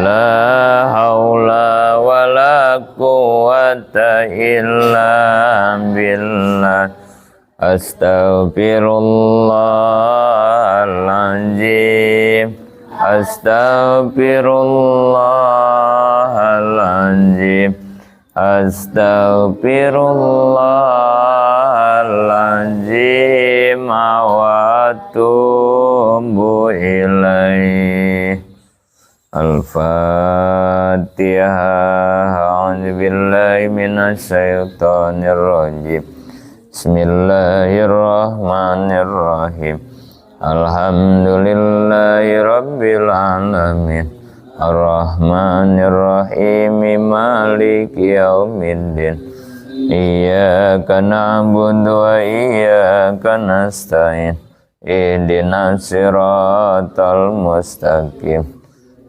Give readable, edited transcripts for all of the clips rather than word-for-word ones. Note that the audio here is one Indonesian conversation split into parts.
La haula wa la quwwata illa billah. Astaghfirullahaladzim. Astaghfirullahaladzim. Astaghfirullahaladzim wa atubu ilaih. Al-Fatihah. A'udzu billahi minasy syaithanir rajim. Bismillahirrahmanirrahim. Alhamdulillahi rabbil alamin. Ar-Rahmanir-Rahim. Maliki yaumiddin. Iyyaka na'budu wa iyyaka nasta'in. Ihdinas siratal mustaqim.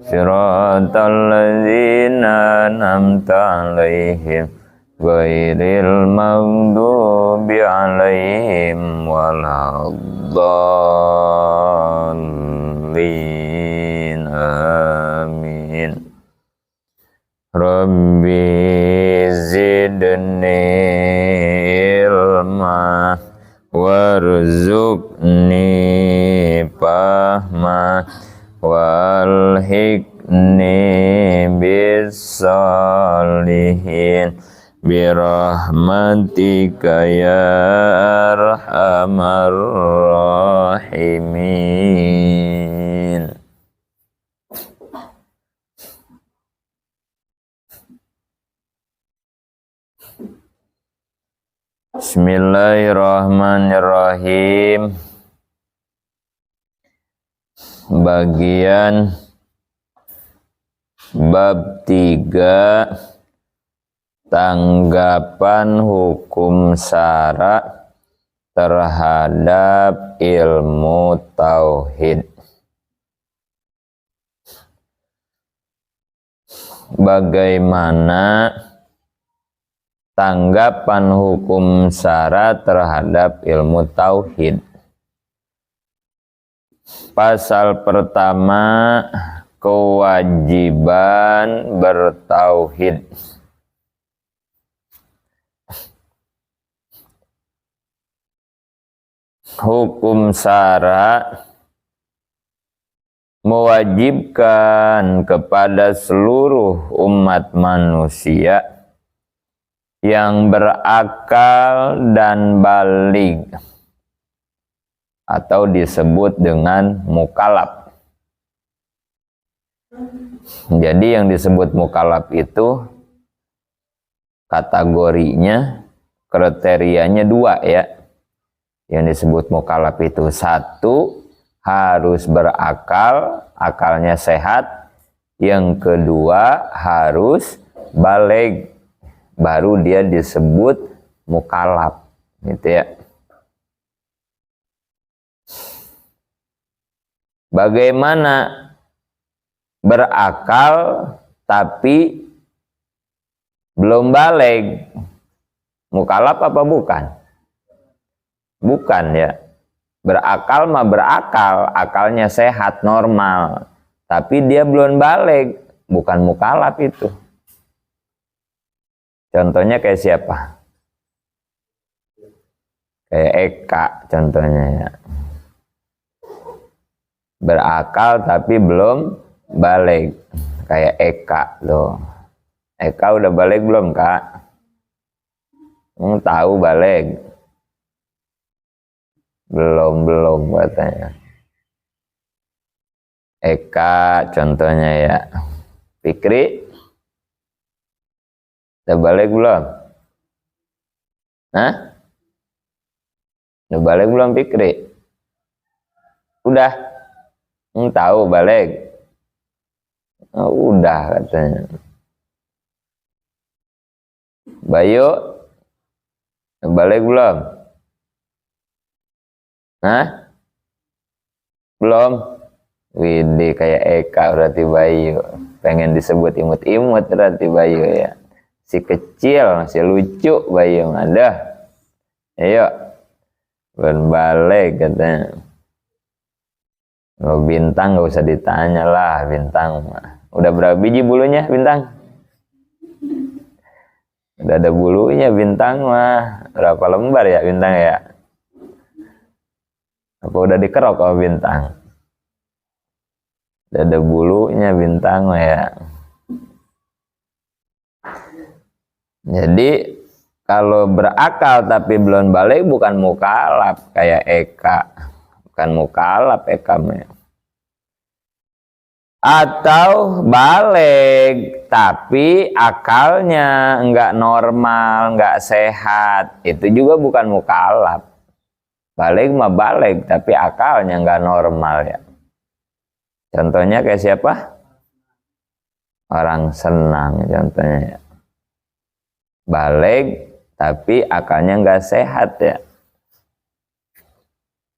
Siratal ladzina an'amta 'alaihim ghairil maghdubi 'alaihim waladdallin. Amin. Rabbi zidni ilma warzuqni fahma walhiqni bis-sholihin birahmatika ya arhamar rahimin. Bismillahirrahmanirrahim. Bagian bab 3, tanggapan hukum syara terhadap ilmu tauhid. Bagaimana tanggapan hukum syara terhadap ilmu tauhid? Pasal pertama, kewajiban bertauhid. Hukum syara mewajibkan kepada seluruh umat manusia yang berakal dan baligh atau disebut dengan mukallaf. Jadi yang disebut mukallaf itu kategorinya, kriterianya 2 ya. Yang disebut mukallaf itu 1, harus berakal, akalnya sehat. Yang kedua, harus baligh, baru dia disebut mukallaf, gitu ya. Bagaimana berakal tapi belum baligh? Mukallaf apa bukan? Bukan ya. Berakal mah berakal, akalnya sehat, normal, tapi dia belum baligh, bukan mukallaf itu. Contohnya kayak siapa? Kayak Eka contohnya ya. Berakal tapi belum baligh, kayak Eka loh. Eka udah baligh belum, Kak? Tahu baligh? Belum katanya. Eka contohnya ya. Fikri udah baligh belum? Hah? Udah baligh belum Fikri? Udah? Tahu baligh? Oh, udah katanya. Bayu baligh belum? Hah? Belum? Widih, kayak Eka berarti Bayu. Pengen disebut imut-imut berarti Bayu ya. Si kecil, masih lucu Bayu. Ada. Ayo. Belum baligh katanya. Kalau bintang nggak usah ditanya lah, bintang mah. Udah berapa biji bulunya bintang? Udah ada bulunya bintang mah. Berapa lembar ya bintang ya? Apa udah dikerok sama bintang? Udah ada bulunya bintang mah ya. Jadi kalau berakal tapi belum balik bukan mukalaf kayak Eka. Bukan mukalaf Eka mah. Atau balik tapi akalnya enggak normal, enggak sehat, itu juga bukan mukalaf. Balik mah balik tapi akalnya enggak normal ya. Contohnya kayak siapa? Orang senang contohnya ya. Balik tapi akalnya enggak sehat ya.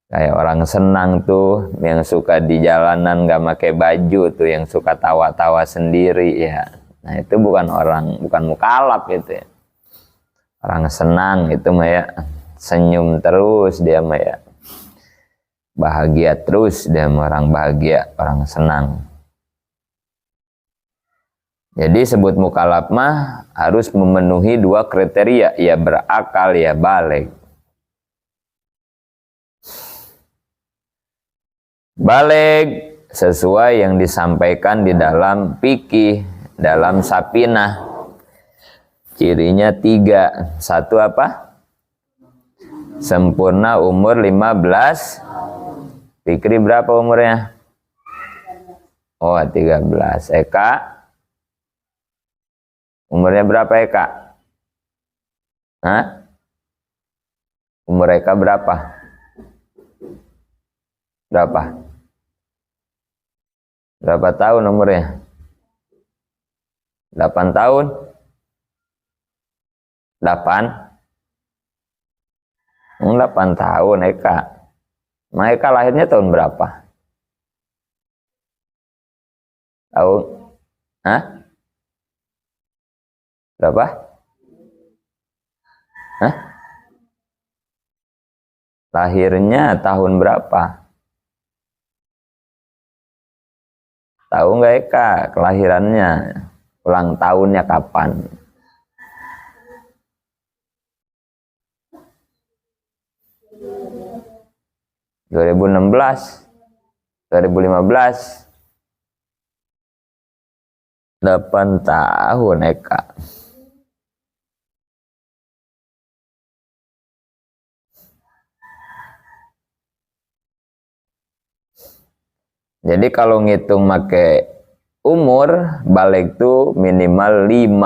Kayak orang senang tuh, yang suka di jalanan gak pakai baju tuh, yang suka tawa-tawa sendiri ya. Nah itu bukan mukalaf itu ya. Orang senang itu mah ya, senyum terus dia mah ya. Bahagia terus dia mah, orang bahagia, orang senang. Jadi sebut mukalaf mah harus memenuhi dua kriteria, ya berakal ya balik. Balik sesuai yang disampaikan di dalam fikih, dalam Sapinah. Cirinya 3. Satu apa? Sempurna umur 15. Fikri berapa umurnya? Oh 13. Eka? Umurnya berapa Eka? Hah? Umur Eka berapa? Berapa? Berapa tahun umurnya? 8 tahun? 8? 8 tahun Eka. Nah, Eka lahirnya tahun berapa? Tahun? Hah? Berapa? Hah? Lahirnya tahun berapa? Tahu nggak Eka kelahirannya? Ulang tahunnya kapan? (2016) 2015? 8 tahun Eka. Jadi kalau ngitung pakai umur, balik tuh minimal 15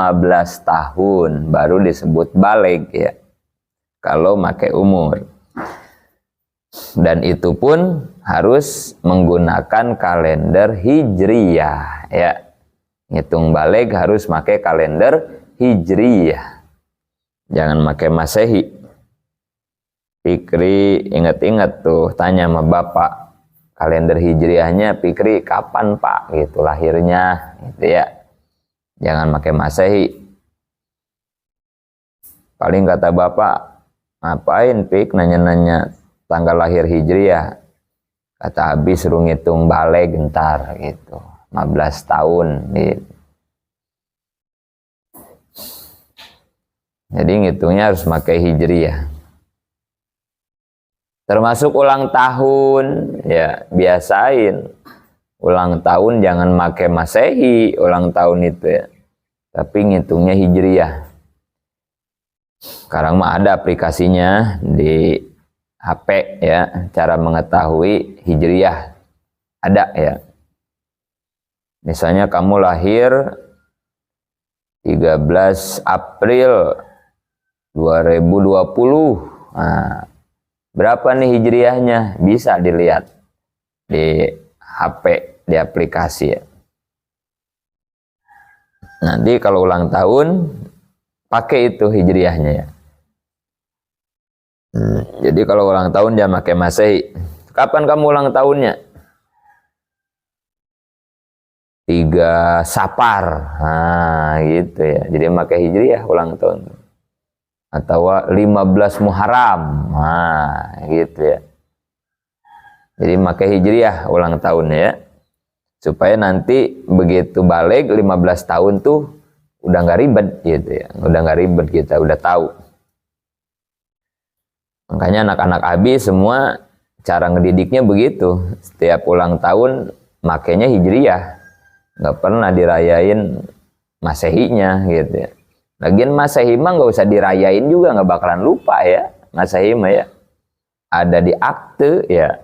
tahun baru disebut balik ya. Kalau pakai umur. Dan itu pun harus menggunakan kalender Hijriyah ya. Ngitung balik harus pakai kalender Hijriyah. Jangan pakai Masehi. Fikri ingat-ingat tuh, tanya sama bapak. Kalender Hijriahnya Fikri kapan Pak gitu lahirnya gitu ya. Jangan pakai Masehi. Paling kata bapak, ngapain Fik nanya-nanya tanggal lahir Hijriah? Kata habis suruh ngitung balik gentar gitu. 15 tahun gitu. Jadi ngitungnya harus pakai Hijriah. Termasuk ulang tahun, ya biasain. Ulang tahun jangan pakai Masehi, ulang tahun itu ya. Tapi ngitungnya Hijriyah. Sekarang mah ada aplikasinya di HP ya, cara mengetahui Hijriyah. Ada ya. Misalnya kamu lahir 13 April 2020. Nah, berapa nih Hijriahnya? Bisa dilihat di HP, di aplikasi ya. Nanti kalau ulang tahun pakai itu Hijriahnya ya. Jadi kalau ulang tahun dia pakai Masehi. Kapan kamu ulang tahunnya? 3 Sapar. Nah, gitu ya. Jadi pakai Hijriah ulang tahun. Atau 15 Muharram. Nah, gitu ya. Jadi pakai hijriah ulang tahun ya. Supaya nanti begitu balik 15 tahun tuh udah nggak ribet gitu ya. Udah nggak ribet, kita udah tahu. Makanya anak-anak Abi semua cara ngedidiknya begitu. Setiap ulang tahun makainya hijriah. Nggak pernah dirayain masehinya gitu ya. Lagian masehi mah nggak usah dirayain juga, nggak bakalan lupa ya. Masehi mah ya. Ada di akte ya.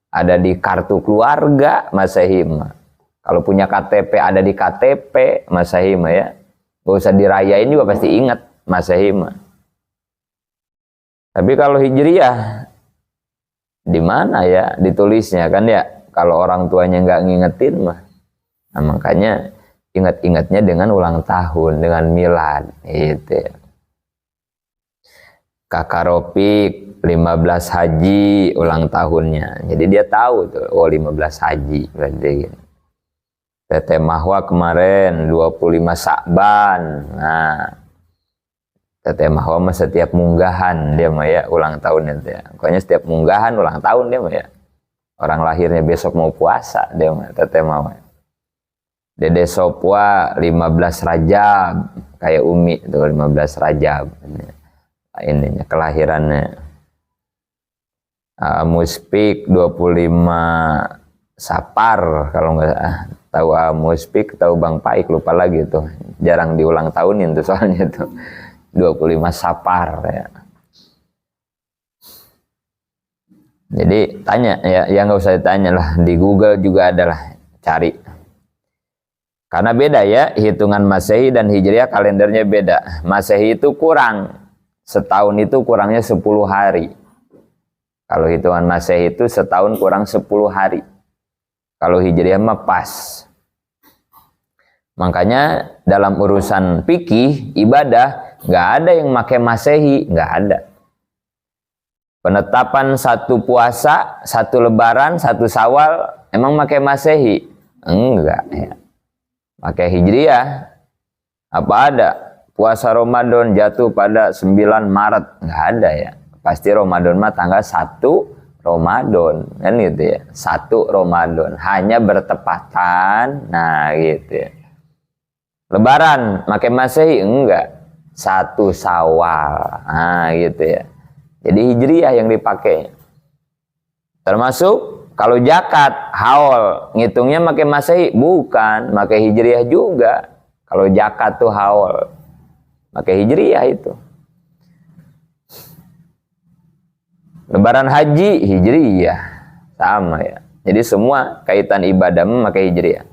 Ada di kartu keluarga masehi mah. Kalau punya KTP ada di KTP masehi mah ya. Nggak usah dirayain juga pasti ingat masehi mah. Tapi kalau hijriah di mana ya ditulisnya kan ya, kalau orang tuanya nggak ngingetin mah. Nah, makanya ingat-ingatnya dengan ulang tahun, dengan milad gitu ya. Kakak Ropik 15 haji ulang tahunnya, jadi dia tahu tuh, oh 15 haji berarti gitu. Teteh Mahwa kemarin 25 Sa'ban. Nah, Teteh Mahwa mah setiap munggahan dia mah ya ulang tahun itu ya. Pokoknya setiap munggahan ulang tahun dia mah ya. Orang lahirnya besok mau puasa dia mah Teteh Mahwa. Dede Sopwa 15 Rajab kayak Umi itu 15 Rajab. Ininya kelahirannya. Muspik 25 Sapar kalau nggak tahu. Muspik tahu Bang Paik lupa lagi tuh, jarang diulang tahunin tuh soalnya tuh. 25 Sapar ya. Jadi tanya ya nggak usah ditanya lah, di Google juga adalah cari. Karena beda ya hitungan Masehi dan Hijriah, kalendernya beda. Masehi itu kurang, setahun itu kurangnya 10 hari. Kalau hitungan Masehi itu setahun kurang 10 hari. Kalau Hijriah mah pas. Makanya dalam urusan fikih, ibadah, nggak ada yang pakai Masehi, nggak ada. Penetapan satu puasa, satu lebaran, satu Syawal, emang pakai Masehi? Enggak ya. Pakai Hijriah. Apa ada? Puasa Ramadan jatuh pada 9 Maret, nggak ada ya. Pasti Ramadan mah tanggal 1 Ramadan, kan gitu ya. 1 Ramadan, hanya bertepatan, nah gitu ya. Lebaran, pakai Masehi? Enggak. 1 Syawal, nah gitu ya. Jadi Hijriah yang dipakai. Termasuk kalau zakat, haul, ngitungnya pakai Masehi? Bukan, pakai Hijriah juga. Kalau zakat tuh haul, pakai Hijriah itu. Lebaran haji, Hijriah. Sama ya. Jadi semua kaitan ibadah memakai Hijriah.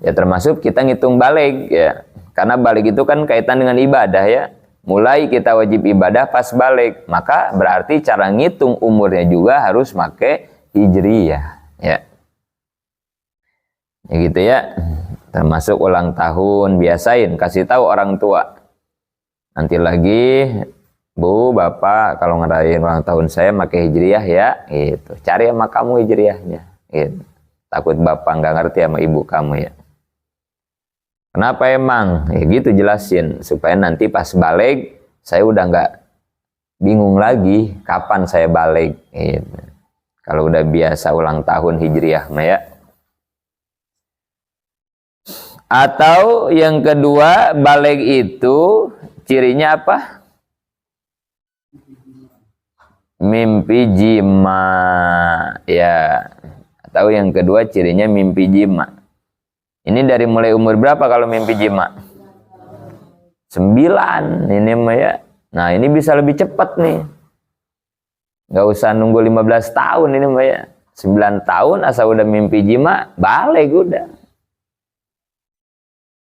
Ya termasuk kita ngitung balik ya. Karena balik itu kan kaitan dengan ibadah ya. Mulai kita wajib ibadah pas balik. Maka berarti cara ngitung umurnya juga harus pakai Hijriah ya. Ya gitu ya. Termasuk ulang tahun, biasain kasih tahu orang tua. Nanti lagi Bu, Bapak kalau ngerayain ulang tahun saya pakai Hijriah ya, gitu. Cari sama kamu Hijriahnya, gitu. Takut Bapak nggak ngerti sama ibu kamu ya. Kenapa emang? Ya gitu jelasin supaya nanti pas balik saya udah nggak bingung lagi kapan saya balik. Gitu. Kalau udah biasa ulang tahun Hijriah mah ya. Atau yang kedua, balik itu cirinya apa? Mimpi jima ya. Atau yang kedua cirinya mimpi jima. Ini dari mulai umur berapa kalau mimpi jima? 9 ini mah ya. Nah ini bisa lebih cepat nih. Nggak usah nunggu 15 tahun ini mah ya. 9 tahun asal udah mimpi jima, balik udah.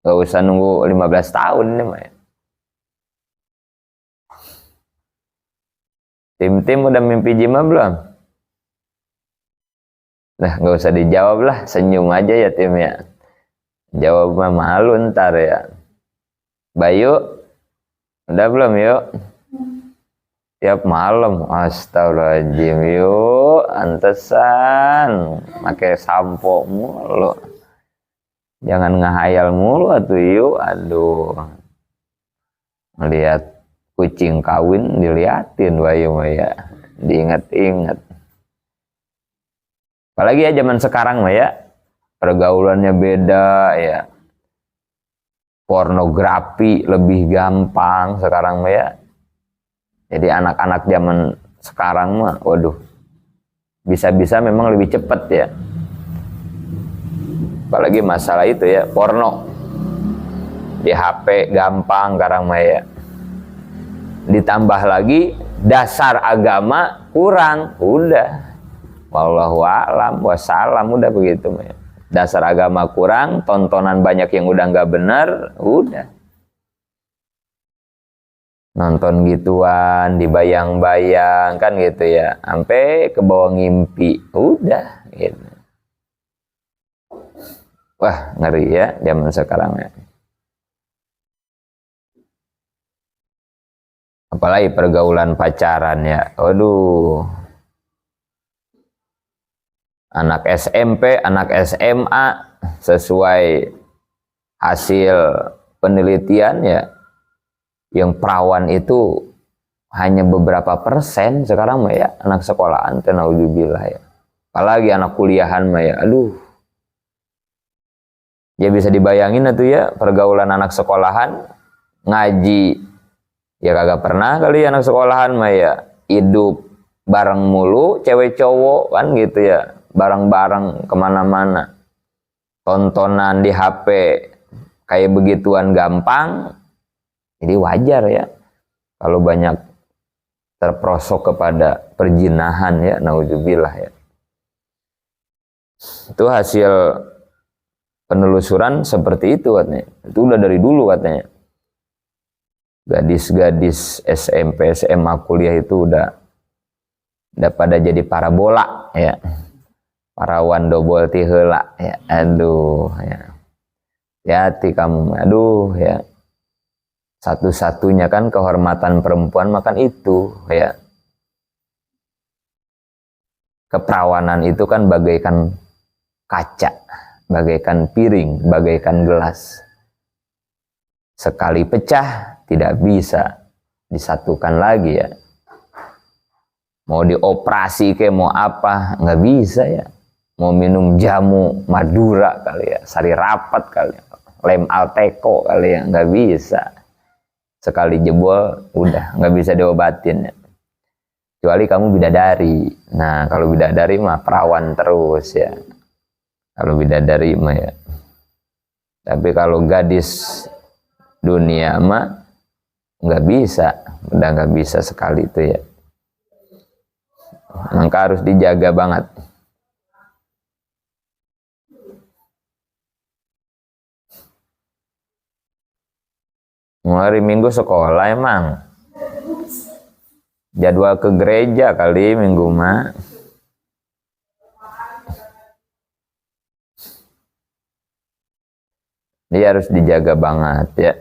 Nggak usah nunggu 15 tahun ini mah ya. Tim-tim udah mimpi jima belum? Nah nggak usah dijawab lah, senyum aja ya tim ya. Jawab mah malu ntar ya. Bayu, udah belum yuk? Tiap malam, astagfirullahaladzim yuk, antesan, pakai sampo mulu. Jangan ngehayal mulu atuh yuk, aduh. Melihat kucing kawin diliatin Bayu mah ya, diinget-inget. Apalagi ya zaman sekarang mah ya, pergaulannya beda ya. Pornografi lebih gampang sekarang mah ya. Jadi anak-anak zaman sekarang mah, waduh, bisa-bisa memang lebih cepat ya. Apalagi masalah itu ya, porno di HP gampang sekarang mah ya. Ditambah lagi dasar agama kurang, udah. Wallahu a'lam wassalam, udah begitu mah ya. Dasar agama kurang, tontonan banyak yang udah nggak bener, udah. Nonton gituan, dibayang-bayang kan gitu ya, sampai ke bawah ngimpi, udah gitu. Wah, ngeri ya zaman sekarang ya. Apalagi pergaulan pacaran ya, aduh. Anak SMP, anak SMA, sesuai hasil penelitian ya, yang perawan itu hanya beberapa persen sekarang mah ya, anak sekolahan, naudzubillah ya. Apalagi anak kuliahan mah ya, aduh. Ya bisa dibayangin itu ya, pergaulan anak sekolahan, ngaji ya kagak pernah kali anak sekolahan mah ya, hidup bareng mulu cewek cowok kan gitu ya, bareng-bareng kemana-mana, tontonan di HP kayak begituan gampang. Jadi wajar ya kalau banyak terperosok kepada perjinahan ya, naudzubillah ya. Itu hasil penelusuran seperti itu katanya. Itu udah dari dulu katanya. Gadis-gadis SMP, SMA, kuliah itu udah pada jadi parabola ya. Parawan dobol ti heula ya. Aduh ya. Hati kamu, aduh ya. Satu-satunya kan kehormatan perempuan makan itu ya. Keperawanan itu kan bagaikan kaca, bagaikan piring, bagaikan gelas. Sekali pecah tidak bisa disatukan lagi ya. Mau dioperasi kayak mau apa, nggak bisa ya. Mau minum jamu Madura kali ya, sari rapat kali ya, lem Alteco kali ya, nggak bisa. Sekali jebol udah nggak bisa diobatin ya. Kecuali kamu bidadari. Nah kalau bidadari mah perawan terus ya. Kalau bidadari mah ya. Tapi kalau gadis dunia mah nggak bisa, udah nggak bisa sekali itu ya. Maka harus dijaga banget. Hari Minggu sekolah emang. Jadwal ke gereja kali Minggu mah. Dia harus dijaga banget ya.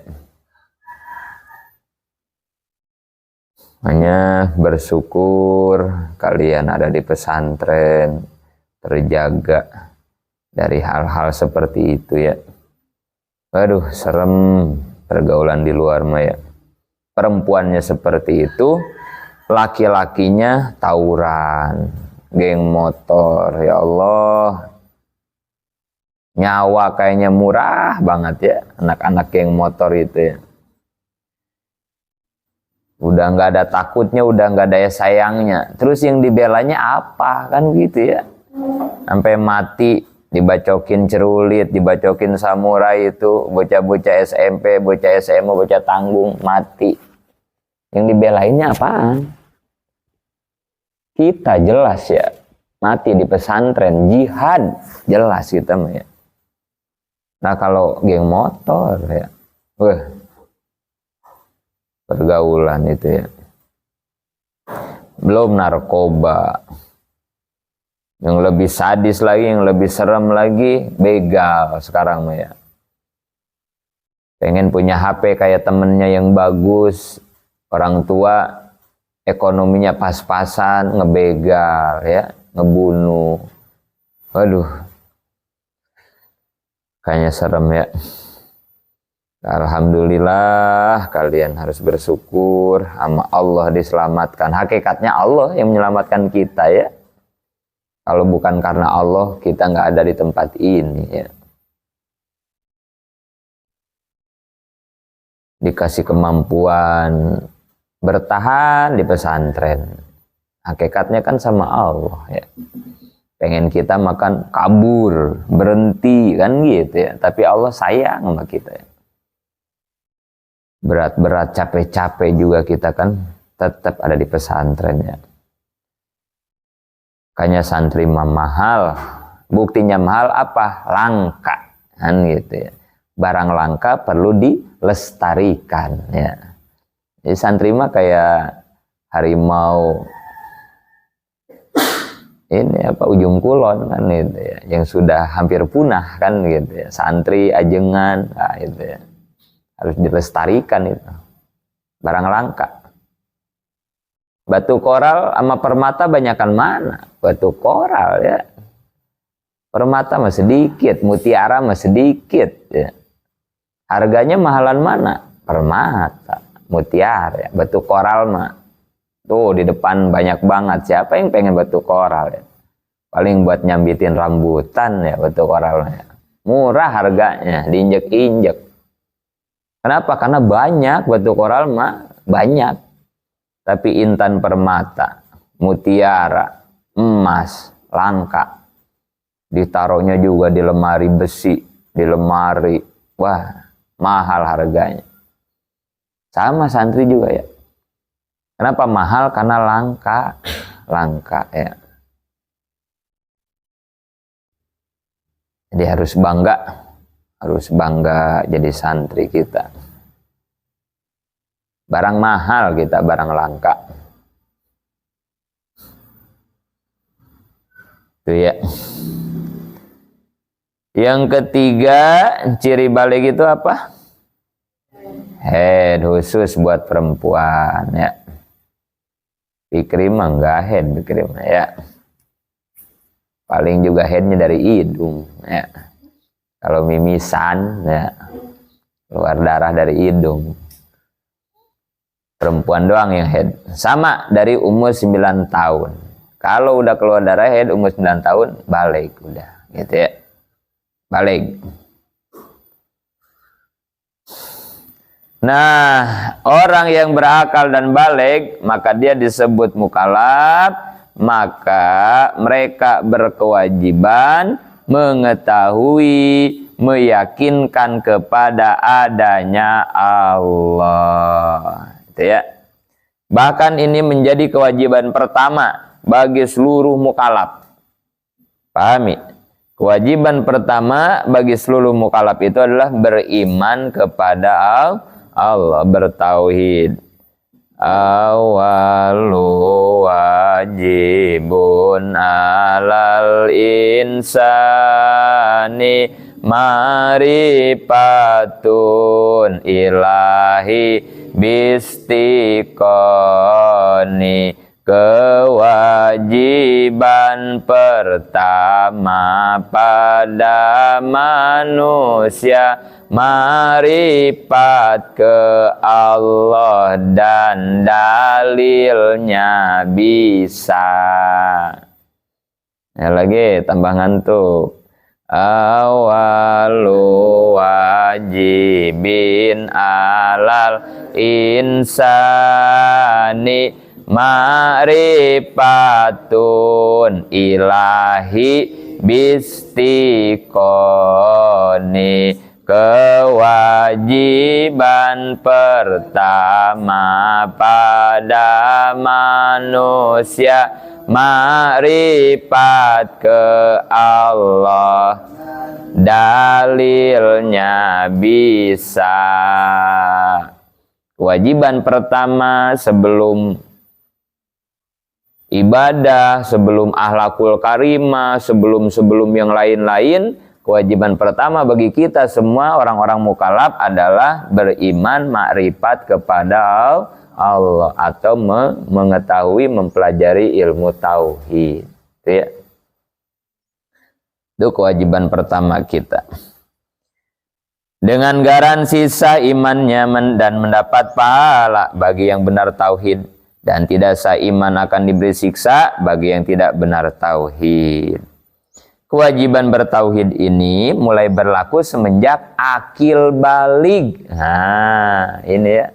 Hanya bersyukur kalian ada di pesantren, terjaga dari hal-hal seperti itu ya. Aduh, serem pergaulan di luar mah ya. Perempuannya seperti itu, laki-lakinya tawuran, geng motor, ya Allah. Nyawa kayaknya murah banget ya, anak-anak geng motor itu ya. Udah nggak ada takutnya, udah nggak ada sayangnya. Terus yang dibelanya apa kan gitu ya. Sampai mati, dibacokin cerulit, dibacokin samurai itu, bocah-bocah SMP, bocah SMA, bocah tanggung, mati. Yang dibelainnya apaan? Kita jelas ya, mati di pesantren, jihad, jelas kita mah ya. Nah kalau geng motor ya, pergaulan itu ya. Belum narkoba. Yang lebih sadis lagi, yang lebih serem lagi, begal sekarang mah ya. Pengen punya HP kayak temennya yang bagus, orang tua ekonominya pas-pasan, ngebegal ya, ngebunuh. Waduh, kayaknya serem ya. Alhamdulillah kalian harus bersyukur sama Allah diselamatkan. Hakikatnya Allah yang menyelamatkan kita ya. Kalau bukan karena Allah, kita nggak ada di tempat ini ya. Dikasih kemampuan bertahan di pesantren. Hakikatnya kan sama Allah ya. Pengen kita makan kabur, berhenti kan gitu ya. Tapi Allah sayang sama kita ya. Berat-berat, capek-capek juga kita kan tetap ada di pesantren ya. Makanya santri mahal. Buktinya mahal apa? Langka kan gitu ya. Barang langka perlu dilestarikan ya. Jadi santri mah kayak harimau ini apa ujung kulon kan gitu ya, yang sudah hampir punah kan gitu ya. Santri ajengan nah, gitu ya. Harus dilestarikan itu. Barang langka. Batu koral sama permata banyakan mana? Batu koral ya. Permata mah sedikit, mutiara mah sedikit ya. Harganya mahalan mana? Permata, mutiara ya. Batu koral mah tuh di depan banyak banget. Siapa yang pengen batu koral ya? Paling buat nyambitin rambutan ya batu koralnya. Murah harganya, diinjek-injek. Kenapa? Karena banyak batu koral mah banyak. Tapi intan permata, mutiara, emas, langka. Ditaruhnya juga di lemari besi, di lemari. Wah, mahal harganya. Sama santri juga ya. Kenapa mahal? Karena langka. Langka ya. Jadi harus bangga. Harus bangga jadi santri kita. Barang mahal kita, barang langka. Itu ya. Yang ketiga, ciri balik itu apa? Head khusus buat perempuan ya. Fikri mah enggak head, Fikri mah ya. Paling juga headnya dari hidung ya. Kalau mimisan ya, keluar darah dari hidung. Perempuan doang yang head. Sama dari umur 9 tahun. Kalau udah keluar darah head umur 9 tahun, balik udah. Gitu ya. Balik. Nah, orang yang berakal dan balik, maka dia disebut mukallaf, maka mereka berkewajiban mengetahui, meyakinkan kepada adanya Allah. Ya. Bahkan ini menjadi kewajiban pertama bagi seluruh mukallaf. Pahami? Kewajiban pertama bagi seluruh mukallaf itu adalah beriman kepada Allah, bertauhid. Awalu wajibun alal insani marifatun ilahi bistiqoni. Kewajiban pertama pada manusia marifat ke Allah dan dalilnya bisa. Ya lagi tambah ngantuk. Awalu wajibin alal insani ma'rifatun ilahi bistiqoni. Kewajiban pertama pada manusia ma'rifat ke Allah, dalilnya bisa. Kewajiban pertama sebelum ibadah, sebelum akhlakul karimah, sebelum yang lain-lain, kewajiban pertama bagi kita semua orang-orang mukallaf adalah beriman makrifat kepada Allah atau mengetahui, mempelajari ilmu tauhid. Itu ya. Itu kewajiban pertama kita. Dengan garansi sah imannya dan mendapat pahala bagi yang benar tauhid Dan tidak saiman akan diberi siksa bagi yang tidak benar tauhid. Kewajiban bertauhid ini mulai berlaku semenjak akil balig. Nah, ini ya.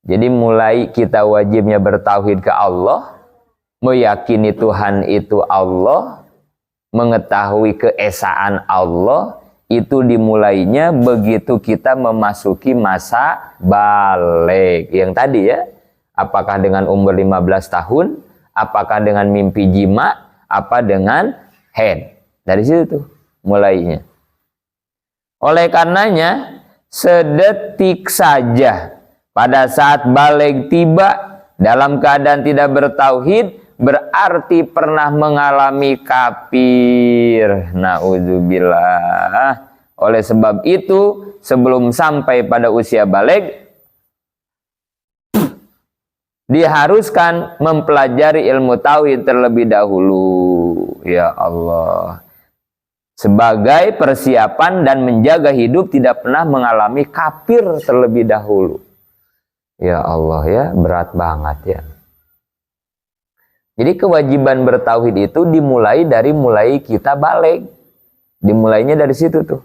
Jadi mulai kita wajibnya bertauhid ke Allah, meyakini Tuhan itu Allah, mengetahui keesaan Allah, itu dimulainya begitu kita memasuki masa baligh. Yang tadi ya, apakah dengan umur 15 tahun, apakah dengan mimpi jima, apa dengan haid. Dari situ tuh mulainya. Oleh karenanya, sedetik saja pada saat baligh tiba dalam keadaan tidak bertauhid, berarti pernah mengalami kafir. Na'udzubillah. Oleh sebab itu, sebelum sampai pada usia baligh, diharuskan mempelajari ilmu tauhid terlebih dahulu. Ya Allah. Sebagai persiapan dan menjaga hidup tidak pernah mengalami kafir terlebih dahulu. Ya Allah ya, berat banget ya. Jadi kewajiban bertauhid itu dimulai dari mulai kita baligh. Dimulainya dari situ tuh.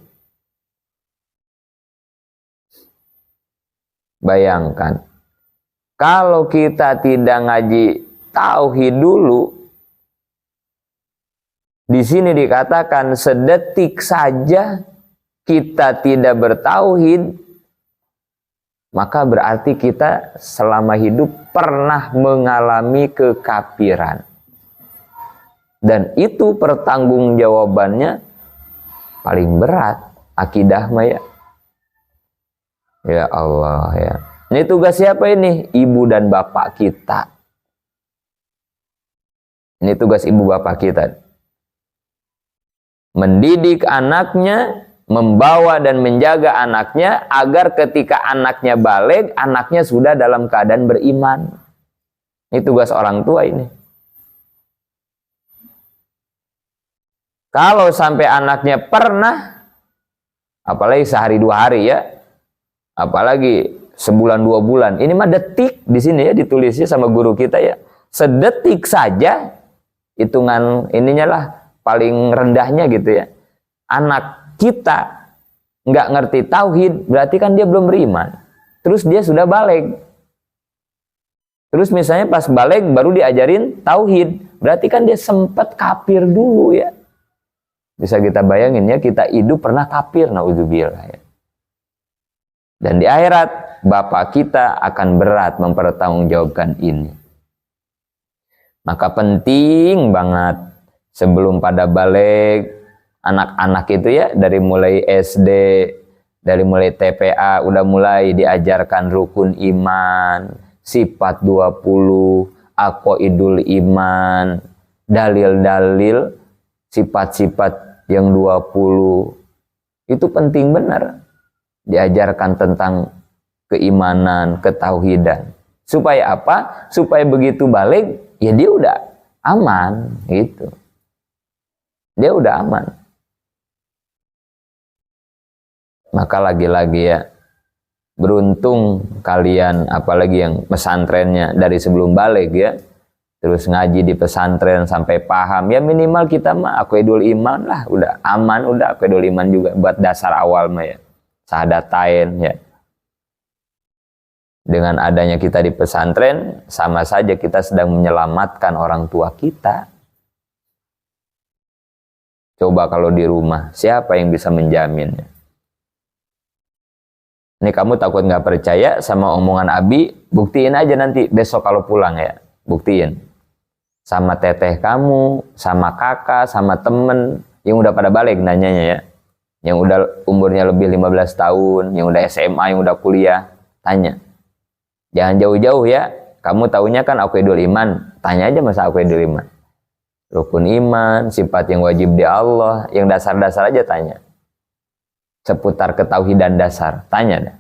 Bayangkan, kalau kita tidak ngaji tauhid dulu, di sini dikatakan sedetik saja kita tidak bertauhid, maka berarti kita selama hidup pernah mengalami kekafiran. Dan itu pertanggungjawabannya paling berat, akidah maya. Ya Allah ya. Ini tugas siapa ini? Ibu dan bapak kita. Ini tugas ibu bapak kita. Mendidik anaknya, membawa dan menjaga anaknya agar ketika anaknya baligh, anaknya sudah dalam keadaan beriman. Ini tugas orang tua ini. Kalau sampai anaknya pernah, apalagi sehari 2 hari ya, apalagi sebulan 2 bulan, ini mah detik di sini ya ditulisnya sama guru kita ya, sedetik saja, hitungan ininya lah paling rendahnya gitu ya. Anak kita nggak ngerti tauhid, berarti kan dia belum beriman. Terus dia sudah baligh. Terus misalnya pas baligh baru diajarin tauhid, berarti kan dia sempat kafir dulu ya. Bisa kita bayangin ya, kita hidup pernah kafir, naudzubillah ya. Dan di akhirat bapak kita akan berat mempertanggungjawabkan ini. Maka penting banget sebelum pada baligh, anak-anak itu ya, dari mulai SD, dari mulai TPA, udah mulai diajarkan rukun iman, sifat 20, aqaidul iman, dalil-dalil, sifat-sifat yang 20. Itu penting benar. Diajarkan tentang keimanan, ketauhidan. Supaya apa? Supaya begitu baligh, ya dia udah aman gitu. Dia udah aman. Maka lagi-lagi ya, beruntung kalian, apalagi yang pesantrennya dari sebelum baligh ya, terus ngaji di pesantren sampai paham, ya minimal kita mah aqaidul iman lah, udah aman, udah aqaidul iman juga buat dasar awal mah ya, syahadatain ya. Dengan adanya kita di pesantren, sama saja kita sedang menyelamatkan orang tua kita. Coba kalau di rumah, siapa yang bisa menjaminnya? Ini kamu takut nggak percaya sama omongan Abi, buktiin aja nanti besok kalau pulang ya, buktiin. Sama teteh kamu, sama kakak, sama temen yang udah pada baligh nanyanya ya. Yang udah umurnya lebih 15 tahun, yang udah SMA, yang udah kuliah, tanya. Jangan jauh-jauh ya, kamu taunya kan aqaidul iman, tanya aja masa aqaidul iman. Rukun iman, sifat yang wajib di Allah, yang dasar-dasar aja tanya. Seputar ketauhidan dasar, tanya dah.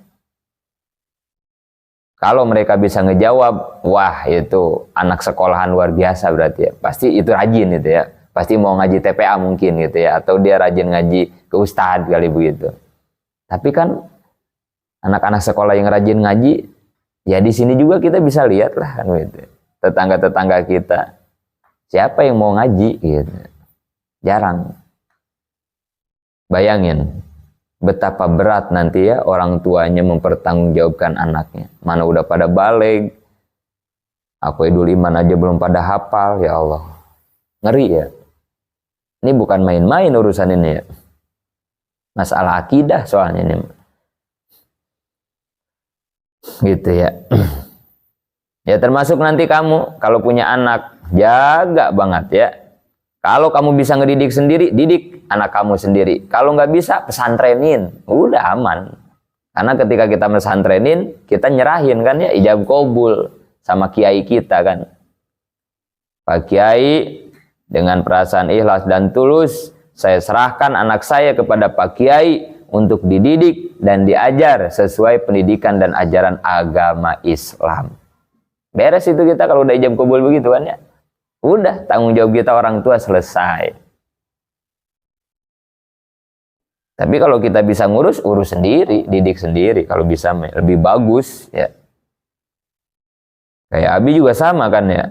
Kalau mereka bisa ngejawab, wah itu anak sekolahan luar biasa berarti ya. Pasti itu rajin gitu ya. Pasti mau ngaji TPA mungkin gitu ya. Atau dia rajin ngaji ke ustadz kali begitu. Tapi kan anak-anak sekolah yang rajin ngaji, ya di sini juga kita bisa lihat lah kan gitu. tetangga-tetangga kita. Siapa yang mau ngaji gitu? Jarang. Bayangin betapa berat nanti ya orang tuanya mempertanggungjawabkan anaknya. Mana udah pada balik, Aqwaidul Iman aja belum pada hafal, ya Allah. Ngeri ya. Ini bukan main-main urusan ini ya. Masalah akidah soalnya ini. Gitu ya. Ya termasuk nanti kamu kalau punya anak, jaga banget ya. Kalau kamu bisa ngedidik sendiri, didik anak kamu sendiri. Kalau nggak bisa, pesantrenin. Udah aman. Karena ketika kita pesantrenin, kita nyerahin kan ya, ijab qabul sama kiai kita kan. Pak Kiai, dengan perasaan ikhlas dan tulus, saya serahkan anak saya kepada Pak Kiai untuk dididik dan diajar sesuai pendidikan dan ajaran agama Islam. Beres itu kita kalau udah ijab qabul begitu kan ya. Udah, tanggung jawab kita orang tua selesai. Tapi kalau kita bisa urus sendiri, didik sendiri. Kalau bisa lebih bagus ya. Kayak Abi juga sama kan ya.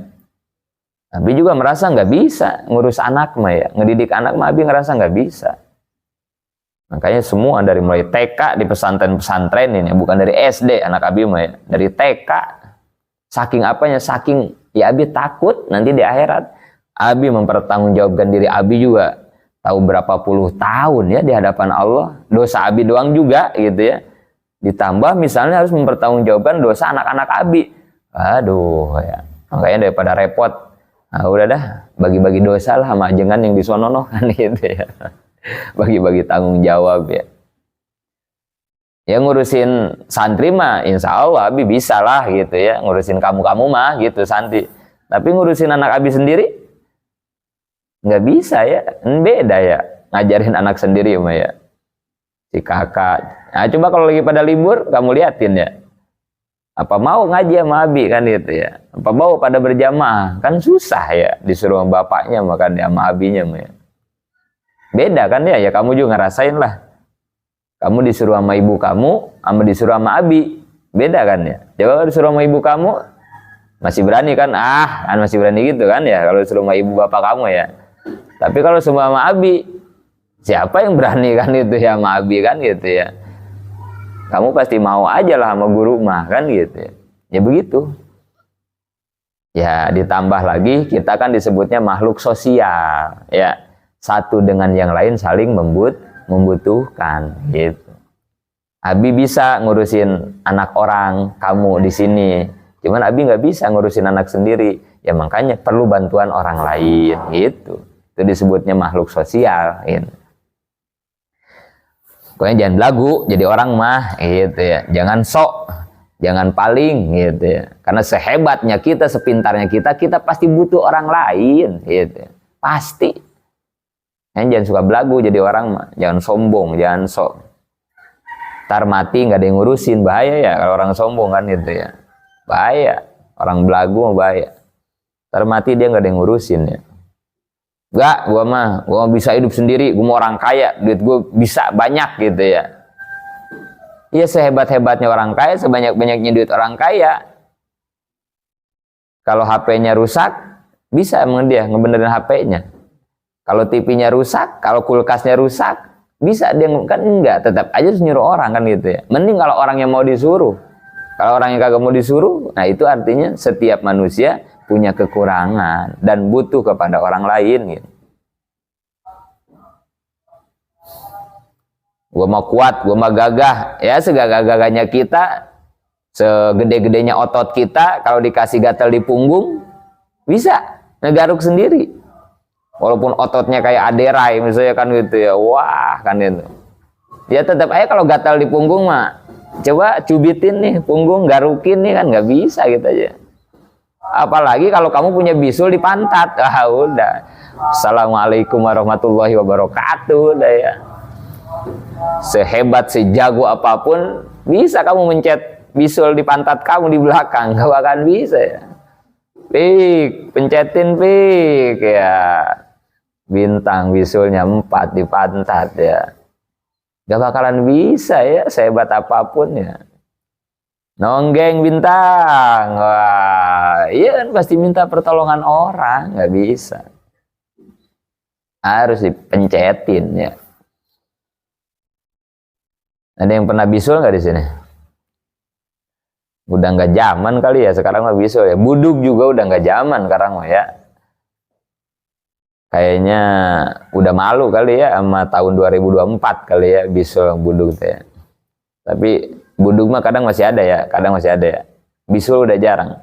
Abi juga merasa nggak bisa ngurus anak mah ya. Ngedidik anak mah Abi ngerasa nggak bisa. Makanya semua dari mulai TK di pesantren-pesantren ini, bukan dari SD anak Abi mah ya. Dari TK. Saking apanya? Saking ya Abi takut nanti di akhirat. Abi mempertanggungjawabkan diri Abi juga. Tahu berapa puluh tahun ya di hadapan Allah. Dosa Abi doang juga gitu ya. Ditambah misalnya harus mempertanggungjawabkan dosa anak-anak Abi. Aduh ya. Makanya daripada repot. Nah, udah dah. Bagi-bagi dosa lah sama ajengan yang disonono kan gitu ya. Bagi-bagi tanggung jawab ya. Ya ngurusin santri mah insya Allah Abi bisa lah gitu ya. Ngurusin kamu-kamu mah gitu santri. Tapi ngurusin anak Abi sendiri nggak bisa ya. Beda ya ngajarin anak sendiri mah ya. Si kakak. Nah coba kalau lagi pada libur kamu liatin ya. Apa mau ngaji sama Abi kan gitu ya. Apa mau pada berjamaah. Kan susah ya disuruh sama bapaknya makan ya sama Abinya mah ya. Beda kan ya. Ya kamu juga ngerasain lah. Kamu disuruh sama ibu kamu, sama disuruh sama Abi. Beda kan ya. Coba disuruh sama ibu kamu, masih berani kan? Kan masih berani gitu kan ya. Kalau disuruh sama ibu bapak kamu ya. Tapi kalau semua sama Abi, siapa yang berani kan itu ya sama Abi kan gitu ya. Kamu pasti mau aja lah sama guru mah kan gitu ya. Ya begitu. Ya ditambah lagi kita kan disebutnya makhluk sosial. Ya satu dengan yang lain saling membutuhkan gitu. Abi bisa ngurusin anak orang, kamu di sini. Cuman Abi nggak bisa ngurusin anak sendiri. Ya makanya perlu bantuan orang lain gitu. Itu disebutnya makhluk sosial gitu. Pokoknya jangan belagu jadi orang mah gitu ya. Jangan sok, jangan paling gitu ya. Karena sehebatnya kita, sepintarnya kita pasti butuh orang lain gitu ya. Pasti. Jangan suka belagu jadi orang mah. Jangan sombong, jangan sok. Ntar mati nggak ada yang ngurusin, bahaya ya kalau orang sombong kan gitu ya. Bahaya. Orang belagu mah bahaya. Ntar mati dia nggak ada yang ngurusin ya. Enggak, gua bisa hidup sendiri, gua mau orang kaya, duit gua bisa banyak gitu ya. Iya sehebat-hebatnya orang kaya, sebanyak-banyaknya duit orang kaya. Kalau HP-nya rusak, bisa emang dia ngebenerin HP-nya. Kalau TV-nya rusak, kalau kulkasnya rusak, bisa dia kan enggak, tetap aja harus nyuruh orang kan gitu ya. Mending kalau orang yang mau disuruh. Kalau orang yang kagak mau disuruh, nah itu artinya setiap manusia punya kekurangan dan butuh kepada orang lain gitu. Gua mau kuat, gua mau gagah, ya segagah-gagahnya kita, segede-gedenya otot kita, kalau dikasih gatal di punggung, bisa ngegaruk sendiri. Walaupun ototnya kayak aderai misalnya kan gitu ya, wah kan itu. Ya tetap aja kalau gatal di punggung mah, coba cubitin nih punggung, garukin nih kan nggak bisa gitu aja. Apalagi kalau kamu punya bisul di pantat, udah. Assalamualaikum warahmatullahi wabarakatuh, udah ya. Sehebat, sejago apapun, bisa kamu mencet bisul di pantat kamu di belakang, gak akan bisa ya. Pik, pencetin pik ya. Bintang bisulnya 4 di pantat ya. Gak bakalan bisa ya, sehebat apapun ya. Nonggeng bintang, wah Iya kan pasti minta pertolongan orang, nggak bisa. Harus dipencetin ya. Ada yang pernah bisul nggak di sini? Udah nggak zaman kali ya sekarang mah bisul ya. Budug juga udah nggak zaman sekarang mah ya. Kayaknya udah malu kali ya sama tahun 2024 kali ya bisul budug ya. Tapi budug mah kadang masih ada ya, Bisul udah jarang.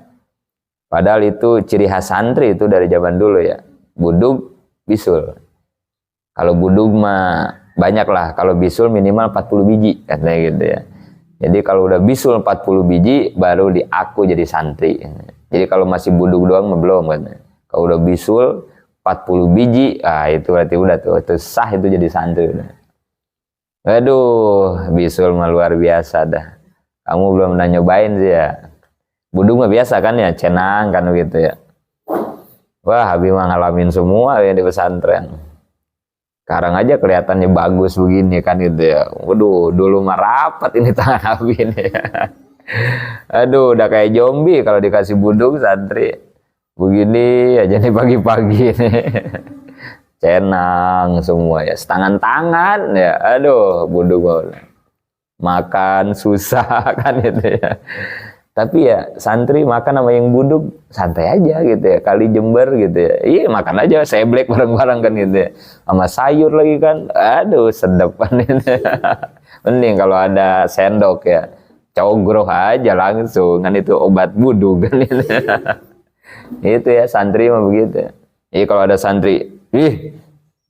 Padahal itu ciri khas santri itu dari zaman dulu ya. Budug, bisul. Kalau budug mah banyak lah, kalau bisul minimal 40 biji katanya gitu ya. Jadi kalau udah bisul 40 biji baru diaku jadi santri. Jadi kalau masih budug doang mah belum katanya. Kalau udah bisul 40 biji, itu berarti udah tuh, itu sah itu jadi santri udah. Aduh, bisul mah luar biasa dah. Kamu belum pernah nyobain sih ya. Budug mah biasa kan ya, cenang kan gitu ya. Wah, Habib mah ngalamin semua ya di pesantren. Sekarang aja kelihatannya bagus begini kan gitu ya. Waduh, dulu mah rapat ini tangan Habib ini ya. Aduh, udah kayak zombie kalau dikasih budug santri. Begini aja nih pagi-pagi nih. Cenang semua ya, setangan tangan ya. Aduh, budug makan susah kan gitu ya. Tapi ya santri makan sama yang budug santai aja gitu ya. Kali Jember gitu ya. Iya makan aja seblek bareng-bareng kan gitu ya. Sama sayur lagi kan. Aduh sedep kan ini. Mending kalau ada sendok ya. Cogroh aja langsung kan itu obat budug kan itu. Itu ya santri mah begitu. Jadi kalau ada santri,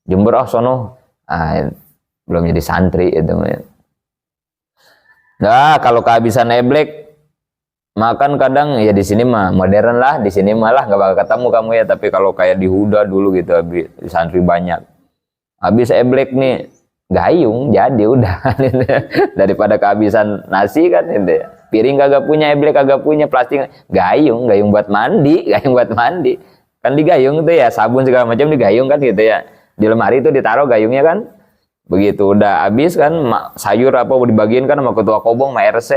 Jember sono. Belum jadi santri itu mah. Nah, kalau kehabisan eblek makan kadang ya di sini mah modern lah, di sini malah nggak bakal ketemu kamu ya. Tapi kalau kayak di Huda dulu gitu, habis santri banyak, habis eblek nih gayung jadi udah daripada kehabisan nasi kan itu. Piring kagak punya, eblek kagak punya, plastik gayung buat mandi, kan digayung tuh ya, sabun segala macam digayung kan gitu ya. Di lemari itu ditaruh gayungnya kan. Begitu udah habis kan sayur apa dibagiin kan sama ketua kobong sama RC.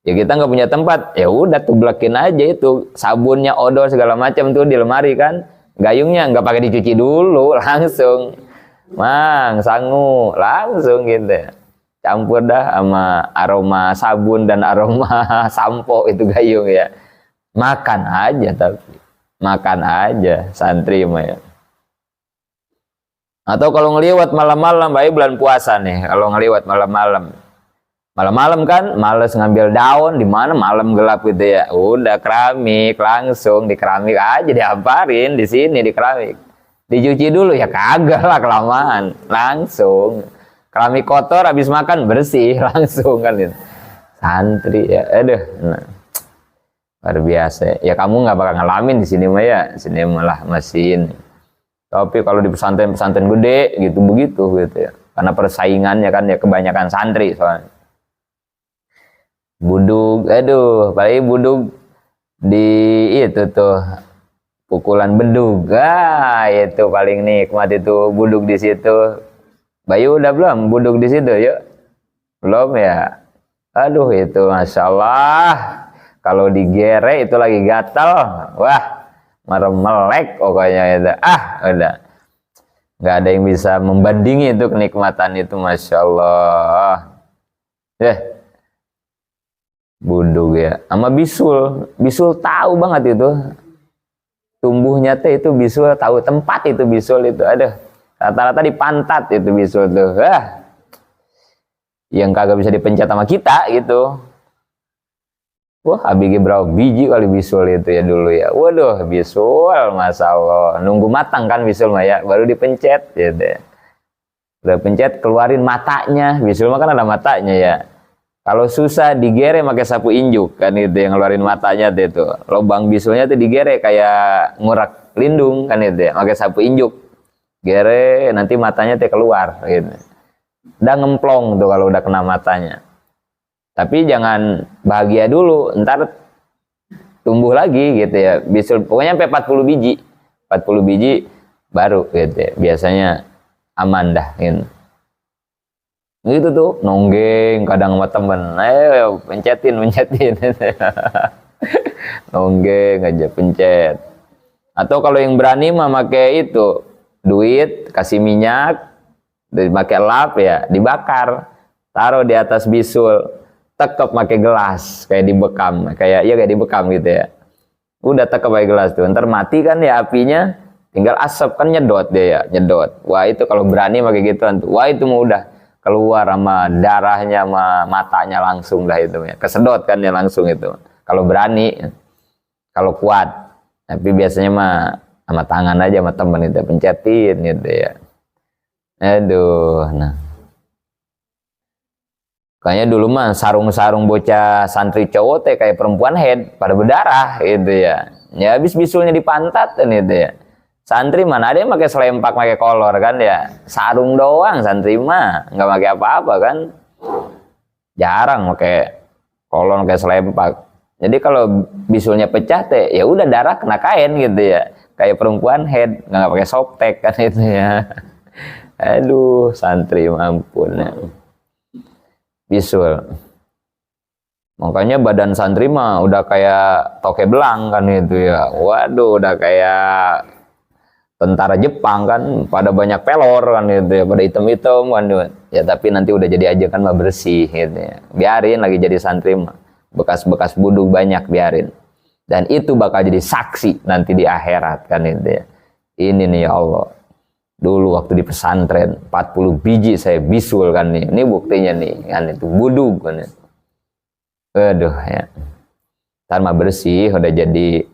Ya kita nggak punya tempat, ya udah tublekin aja itu sabunnya, odol segala macam tuh di lemari kan. Gayungnya nggak pakai dicuci dulu, langsung mang sangu langsung gitu. Campur dah sama aroma sabun dan aroma sampo itu gayung ya. Makan aja santri mah ya. Atau kalau ngeliwat malam-malam, baik bulan puasa nih, kalau ngeliwat malam-malam kan males ngambil daun di mana malam gelap gitu ya. Udah keramik langsung di keramik aja dihamparin di sini di keramik. Dicuci dulu ya kagak lah kelamaan, langsung keramik kotor habis makan bersih langsung kan itu. Santri ya, aduh. Nah, luar biasa. Ya kamu nggak bakal ngalamin di sini mah ya, sini malah mesin. Tapi kalau di pesantren-pesantren gede gitu begitu gitu ya. Karena persaingannya kan ya kebanyakan santri soalnya. Budug, aduh, paling budug di itu tuh pukulan bedug. Itu paling nikmat itu budug di situ. Bayu udah belum budug di situ yuk? Belum ya? Aduh itu Masya Allah. Kalau digere itu lagi gatal. Wah, meremelek pokoknya itu. Udah. Nggak ada yang bisa membandingi itu kenikmatan itu Masya Allah. Budug ya. Sama bisul. Bisul tahu banget itu. Tumbuhnya itu bisul tahu tempat itu bisul itu. Aduh. Rata-rata di pantat itu bisul tuh. Yang kagak bisa dipencet sama kita gitu. Wah, ABG berapa biji kali bisul itu ya dulu ya. Waduh, bisul Masya Allah. Nunggu matang kan bisul mah ya, baru dipencet gitu. Udah pencet keluarin matanya. Bisul mah kan ada matanya ya. Kalau susah digere pakai sapu injuk kan itu yang ngeluarin matanya itu. Lubang bisulnya tuh digere kayak ngurak lindung kan itu ya, pakai sapu injuk. Gere nanti matanya keluar gitu. Udah ngemplong tuh kalau udah kena matanya. Tapi jangan bahagia dulu, ntar tumbuh lagi gitu ya. Bisul pokoknya sampai 40 biji. 40 biji baru gitu ya. Biasanya aman dah gitu. Gitu tuh, nonggeng kadang sama temen. Ayo pencetin. nonggeng aja pencet. Atau kalau yang berani mah pakai itu duit, kasih minyak, pakai lap ya, dibakar, taruh di atas bisul, tekep pakai gelas, kayak dibekam, kayak dibekam gitu ya. Udah tekep pakai gelas tuh, ntar mati kan ya apinya, tinggal asap kan nyedot dia ya, nyedot. Wah itu kalau berani pakai gituan tuh, wah itu mau udah keluar sama darahnya, sama matanya langsung dah itu ya, kesedot kan ya langsung itu. Kalau berani, kalau kuat. Tapi biasanya mah sama tangan aja sama temen itu pencetin gitu ya. Aduh, nah. Kayaknya dulu mah sarung-sarung bocah santri cowok teh kayak perempuan head pada berdarah gitu ya. Ya habis bisulnya di pantat kan itu ya. Santri mana ada yang pakai selempak, pakai kolor kan ya. Sarung doang santri mah, nggak pakai apa-apa kan. Jarang pakai kolor, pakai selempak. Jadi kalau bisulnya pecah teh ya udah darah kena kain gitu ya. Kayak perempuan head, nggak pakai softtek kan itu ya. Aduh, santri mampun ya. Bisul. Makanya badan santri mah udah kayak toke belang kan itu ya. Waduh, udah kayak tentara Jepang kan, pada banyak pelor kan itu ya, pada hitam-hitam kan. Ya tapi nanti udah jadi aja kan mah bersih gitu ya. Biarin lagi jadi santri mah. Bekas-bekas buduk banyak biarin. Dan itu bakal jadi saksi nanti di akhirat kan itu ya. Ini nih ya Allah. Dulu waktu di pesantren 40 biji saya bisul kan nih. Ini buktinya nih kan itu buduk kan itu. Aduh ya. Ntar mah bersih udah jadi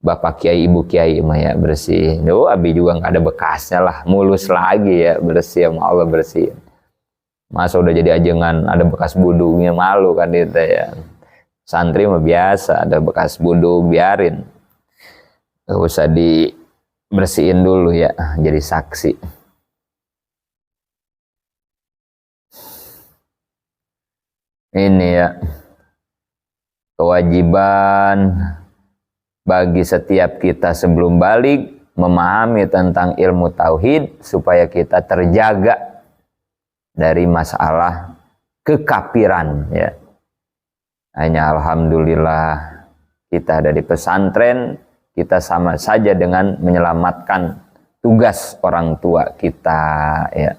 bapak kiai ibu kiai mah ya bersih. Duh abi juga nggak ada bekasnya lah, mulus lagi ya, bersih sama Allah bersih. Masa udah jadi ajengan ada bekas buduknya, malu kan itu ya. Santri mah biasa ada bekas buduk biarin. Gak usah dibersihin dulu ya, jadi saksi. Ini ya kewajiban bagi setiap kita sebelum balik memahami tentang ilmu tauhid supaya kita terjaga dari masalah kekafiran ya. Hanya alhamdulillah kita ada di pesantren, kita sama saja dengan menyelamatkan tugas orang tua kita ya.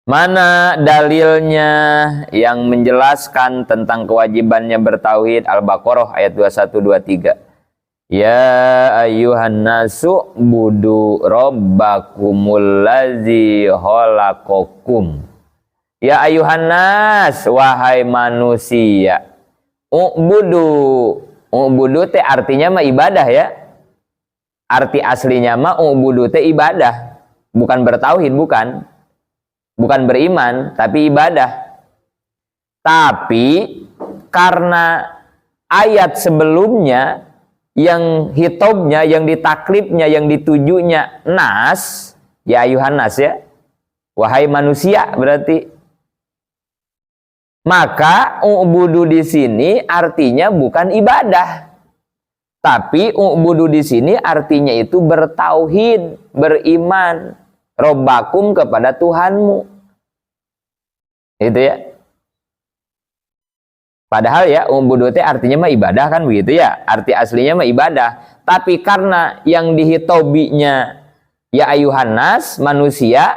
Mana dalilnya yang menjelaskan tentang kewajibannya bertauhid? Al-Baqarah ayat 21-23. Ya ayyuhan nasu budu rabbakumul ladzi khalaqakum. Ya ayuhan nas, wahai manusia. Ubudu teh artinya mah ibadah ya. Arti aslinya mah ubudu teh ibadah. Bukan bertauhid, bukan. Bukan beriman, tapi ibadah. Tapi karena ayat sebelumnya yang hitobnya, yang ditaklibnya, yang ditujunya nas, ya ayuhan nas ya. Wahai manusia berarti. Maka u'budu di sini artinya bukan ibadah. Tapi u'budu di sini artinya itu bertauhid, beriman, robbakum kepada Tuhanmu. Itu ya. Padahal ya u'budu itu artinya mah ibadah kan begitu ya. Arti aslinya mah ibadah. Tapi karena yang dihitobinya ya ayuhan nas, manusia,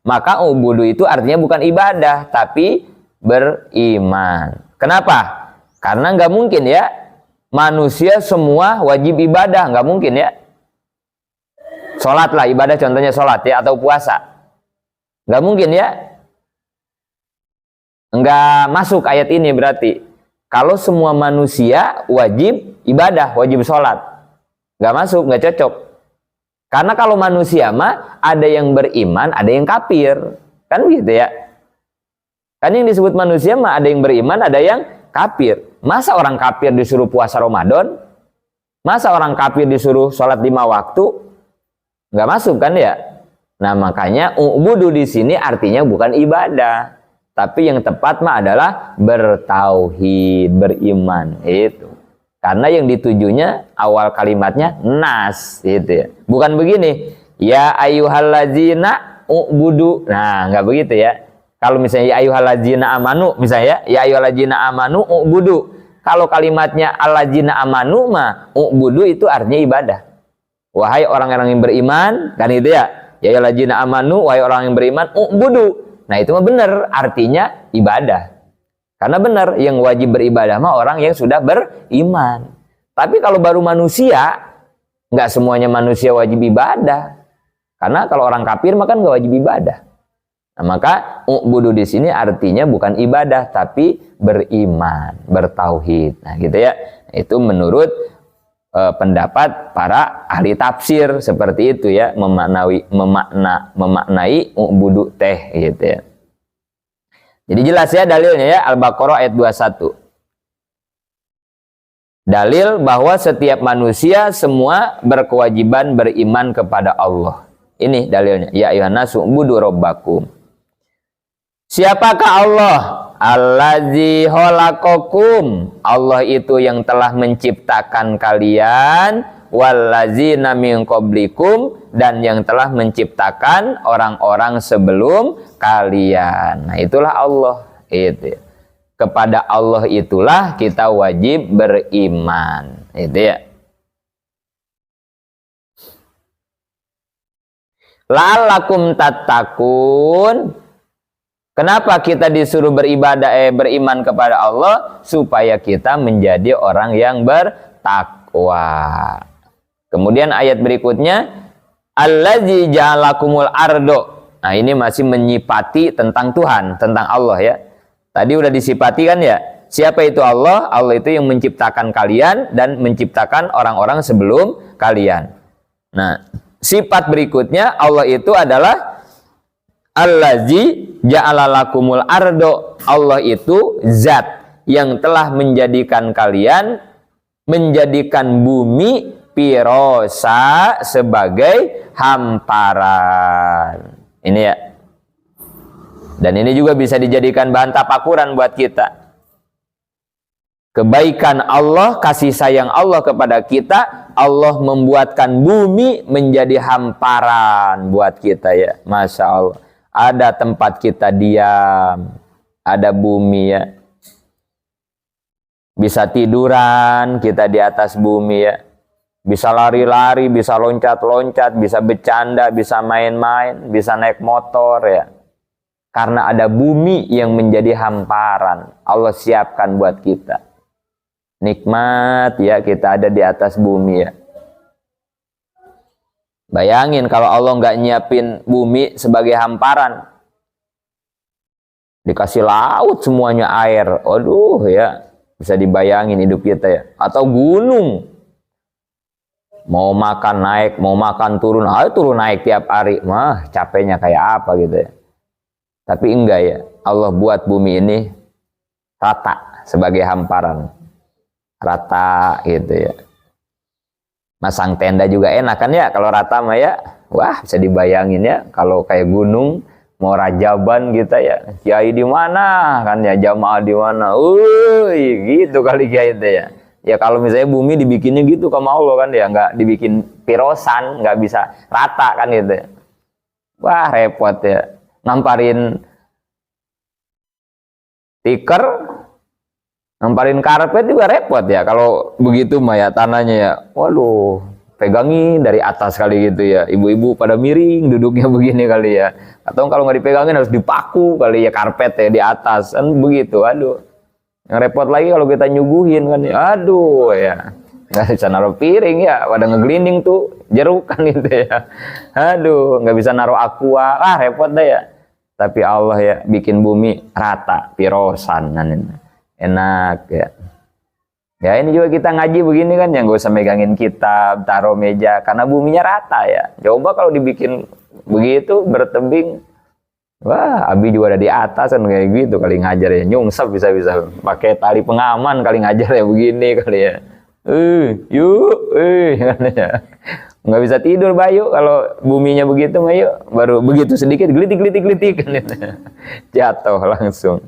maka u'budu itu artinya bukan ibadah, tapi beriman. Kenapa? Karena nggak mungkin ya manusia semua wajib ibadah, nggak mungkin ya. Sholat lah ibadah, contohnya sholat ya, atau puasa, nggak mungkin ya. Nggak masuk ayat ini berarti. Kalau semua manusia wajib ibadah, wajib sholat, nggak masuk, nggak cocok. Karena kalau manusia mah ada yang beriman, ada yang kafir, kan begitu ya. Kan yang disebut manusia mah ada yang beriman, ada yang kafir. Masa orang kafir disuruh puasa Ramadan? Masa orang kafir disuruh sholat 5 waktu? Nggak masuk kan ya? Nah makanya u'budu di sini artinya bukan ibadah, tapi yang tepat mah adalah bertauhid, beriman itu. Karena yang ditujunya awal kalimatnya nas, gitu ya. Bukan begini, ya ayyuhallazina u'budu. Nah nggak begitu ya. Kalau misalnya ya ayyuhallazina amanu, misalnya ya ayyuhallazina amanu ubudu. Kalau kalimatnya allazina amanu mah ubudu itu artinya ibadah. Wahai orang-orang yang beriman, kan itu ya. Ya ayyuhallazina amanu, wahai orang yang beriman ubudu. Nah, itu mah benar, artinya ibadah. Karena benar yang wajib beribadah mah orang yang sudah beriman. Tapi kalau baru manusia, nggak semuanya manusia wajib ibadah. Karena kalau orang kafir mah kan nggak wajib ibadah. Nah, maka u'budu di sini artinya bukan ibadah tapi beriman, bertauhid. Nah, gitu ya. Itu menurut pendapat para ahli tafsir seperti itu ya, memaknai u'budu teh gitu ya. Jadi jelas ya dalilnya ya, Al-Baqarah ayat 21. Dalil bahwa setiap manusia semua berkewajiban beriman kepada Allah. Ini dalilnya. Ya ayyuhan nasu u'budu rabbakum. Siapakah Allah? Allazi khalaqakum. Allah itu yang telah menciptakan kalian, wallazina min qablikum, dan yang telah menciptakan orang-orang sebelum kalian. Nah, itulah Allah. Itu. Kepada Allah itulah kita wajib beriman. Itu ya. La'allakum tattaqun. Kenapa kita disuruh beriman kepada Allah? Supaya kita menjadi orang yang bertakwa. Kemudian ayat berikutnya, allazi ja'alakumul ardo. Nah, ini masih menyipati tentang Tuhan, tentang Allah ya. Tadi udah disipati kan ya. Siapa itu Allah? Allah itu yang menciptakan kalian dan menciptakan orang-orang sebelum kalian. Nah, sifat berikutnya Allah itu adalah allazi ja'alalakumul ardo. Allah itu zat yang telah menjadikan kalian, menjadikan bumi pirosa sebagai hamparan. Ini ya. Dan ini juga bisa dijadikan bahan tafakuran buat kita. Kebaikan Allah, kasih sayang Allah kepada kita, Allah membuatkan bumi menjadi hamparan buat kita ya. Masya Allah. Ada tempat kita diam, ada bumi ya. Bisa tiduran kita di atas bumi ya. Bisa lari-lari, bisa loncat-loncat, bisa bercanda, bisa main-main, bisa naik motor ya. Karena ada bumi yang menjadi hamparan. Allah siapkan buat kita. Nikmat ya kita ada di atas bumi ya. Bayangin kalau Allah nggak nyiapin bumi sebagai hamparan, dikasih laut semuanya air, aduh ya, bisa dibayangin hidup kita ya. Atau gunung, mau makan naik, mau makan turun, turun naik tiap hari, mah capeknya kayak apa gitu ya. Tapi enggak ya, Allah buat bumi ini rata sebagai hamparan, rata gitu ya. Masang tenda juga enak kan ya kalau rata mah ya. Wah, bisa dibayangin ya kalau kayak gunung mau rajaban gitu ya. Kiai di mana kan ya, jamaah di mana. Gitu kali kiai itu ya. Ya kalau misalnya bumi dibikinnya gitu sama Allah kan ya, nggak dibikin pirosan, nggak bisa rata kan gitu ya. Wah, repot ya. Ngamparin tikar, ngamparin karpet juga repot ya kalau begitu mah ya tanahnya ya. Waduh, pegangin dari atas kali gitu ya. Ibu-ibu pada miring duduknya begini kali ya. Atau kalau nggak dipegangin harus dipaku kali ya karpet ya di atas. Kan begitu, aduh. Yang repot lagi kalau kita nyuguhin kan ya. Aduh ya. Nggak bisa naruh piring ya. Pada ngeglinding tuh jeruk kan gitu ya. Aduh, nggak bisa naruh aqua. Repot deh ya. Tapi Allah ya bikin bumi rata, pirosan kan ini. Enak ya. Ya ini juga kita ngaji begini kan yang gak usah megangin kitab, taruh meja karena buminya rata ya. Coba kalau dibikin begitu bertebing, wah Abi juga ada di atas kan kayak gitu kali ngajar ya, nyungsep bisa-bisa pakai tali pengaman kali ngajar ya begini kali ya. Kan ya. Nggak bisa tidur Bayu kalau buminya begitu mah yuk. Baru begitu sedikit gelitik kan ya. Jatuh langsung.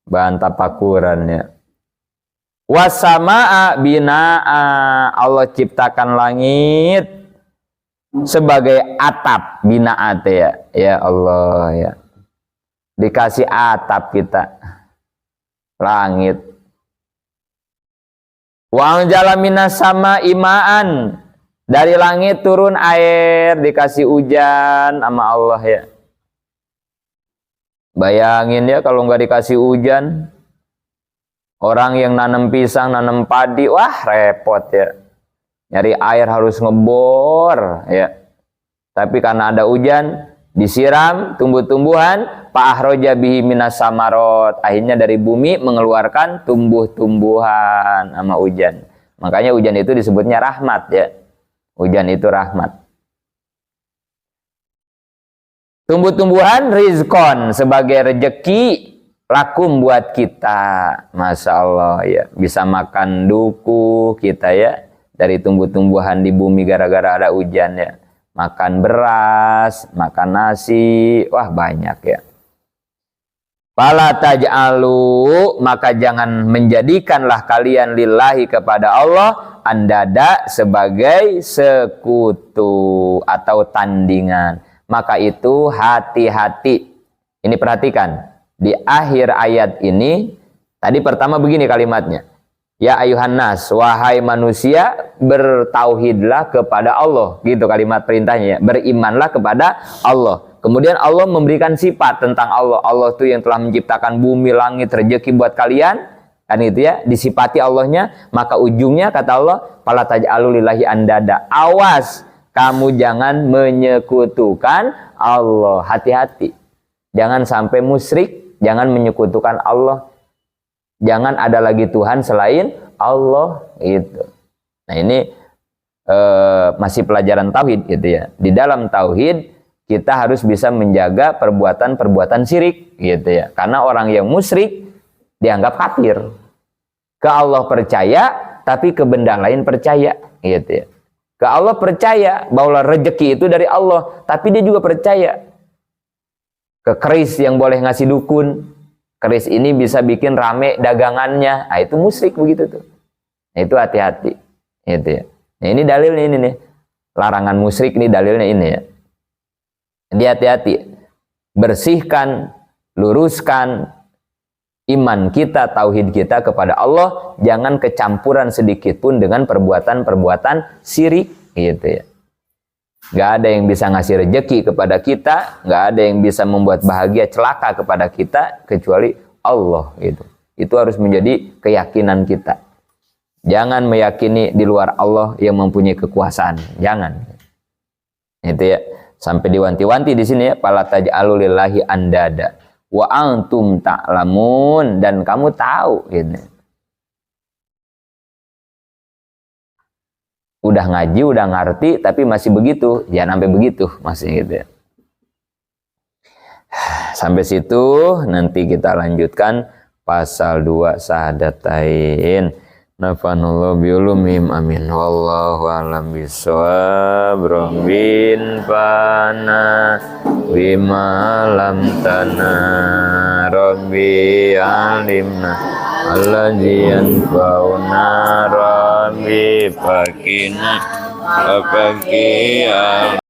Bahan tafakurannya. Wasama'a bina'a, Allah ciptakan langit sebagai atap, bina'at ya. Ya Allah ya. dikasih atap kita, langit. Wa anzala minas sama imaan, dari langit turun air, dikasih hujan sama Allah ya. Bayangin ya kalau nggak dikasih hujan, orang yang nanam pisang, nanam padi, wah repot ya. Nyari air harus ngebor ya. Tapi karena ada hujan, disiram tumbuh-tumbuhan, fa'ahroja bihi minas samarot, akhirnya dari bumi mengeluarkan tumbuh-tumbuhan sama hujan. Makanya hujan itu disebutnya rahmat ya. Hujan itu rahmat. Tumbuh-tumbuhan rizkon, sebagai rejeki lakum buat kita. Masya Allah ya, bisa makan duku kita ya, dari tumbuh-tumbuhan di bumi gara-gara ada hujan ya. Makan beras, makan nasi, wah banyak ya. Fala taj'alu, maka jangan menjadikanlah kalian lillahi kepada Allah andada sebagai sekutu atau tandingan. Maka itu hati-hati. Ini perhatikan, di akhir ayat ini tadi pertama begini kalimatnya, ya ayuhan nas, wahai manusia, bertauhidlah kepada Allah, gitu kalimat perintahnya ya. Berimanlah kepada Allah. Kemudian Allah memberikan sifat tentang Allah. Allah itu yang telah menciptakan bumi, langit, rezeki buat kalian, kan itu ya, disifati Allahnya. Maka ujungnya kata Allah, fala taj'alu lillahi andada, awas kamu jangan menyekutukan Allah. Hati-hati, jangan sampai musyrik, jangan menyekutukan Allah. Jangan ada lagi Tuhan selain Allah itu. Nah ini masih pelajaran tauhid gitu ya. Di dalam tauhid kita harus bisa menjaga perbuatan-perbuatan syirik gitu ya. Karena orang yang musyrik dianggap kafir. Ke Allah percaya tapi ke benda lain percaya gitu ya. Ke Allah percaya bahwa rezeki itu dari Allah, tapi dia juga percaya ke keris yang boleh ngasih dukun. Keris ini bisa bikin rame dagangannya. Nah, itu musyrik begitu tuh. Nah, itu hati-hati. Gitu ya. Nah, ini dalilnya ini nih. Larangan musyrik ini dalilnya ini ya. Jadi hati-hati. Bersihkan, luruskan iman kita, tauhid kita kepada Allah. Jangan kecampuran sedikit pun dengan perbuatan-perbuatan syirik. Gitu ya. Gak ada yang bisa ngasih rejeki kepada kita, gak ada yang bisa membuat bahagia celaka kepada kita kecuali Allah gitu. Itu harus menjadi keyakinan kita. Jangan meyakini di luar Allah yang mempunyai kekuasaan, jangan. Itu ya. Sampai diwanti-wanti di sini ya, fala taj'alu lillahi andada wa antum ta'lamun, dan kamu tahu gitu. Udah ngaji, udah ngerti, tapi masih begitu, jangan sampai begitu, masih gitu ya. Sampai situ, nanti kita lanjutkan pasal 2 sahadatain. Nafanullah biulumim, amin. Wallahu alam bisawab. Rabbin fana wima lam tana, Rabbi alimna alladzi yanfa'una, Rabbi fakina wa fakiya.